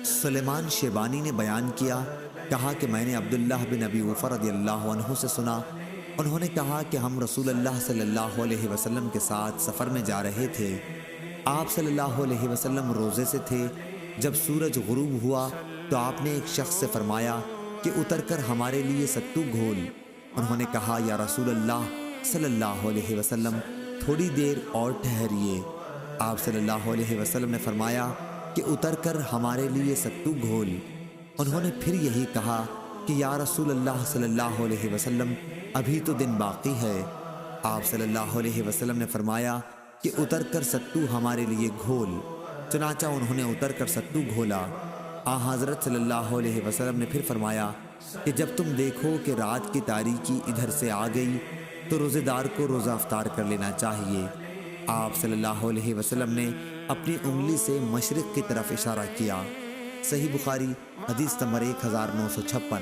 سلیمان شیبانی نے بیان کیا، کہا کہ میں نے عبداللہ بن ابی اوفہ رضی اللہ عنہ سے سنا، انہوں نے کہا کہ ہم رسول اللہ صلی اللہ علیہ وسلم کے ساتھ سفر میں جا رہے تھے۔ آپ صلی اللہ علیہ وسلم روزے سے تھے۔ جب سورج غروب ہوا تو آپ نے ایک شخص سے فرمایا کہ اتر کر ہمارے لیے ستو گھول۔ انہوں نے کہا، یا رسول اللہ صلی اللہ علیہ وسلم، تھوڑی دیر اور ٹھہریے۔ آپ صلی اللہ علیہ وسلم نے فرمایا کہ اتر کر ہمارے لیے ستو گھول۔ انہوں نے پھر یہی کہا کہ یا رسول اللہ صلی اللہ علیہ وسلم، ابھی تو دن باقی ہے۔ آپ صلی اللہ علیہ وسلم نے فرمایا کہ اتر کر ستو ہمارے لیے گھول۔ چنانچہ انہوں نے اتر کر ستو گھولا۔ حضرت صلی اللہ علیہ وسلم نے پھر فرمایا کہ جب تم دیکھو کہ رات کی تاریکی ادھر سے آ گئی تو روزے دار کو روزہ افطار کر لینا چاہیے۔ آپ صلی اللہ علیہ وسلم نے اپنی انگلی سے مشرق کی طرف اشارہ کیا۔ صحیح بخاری حدیث نمبر 1956۔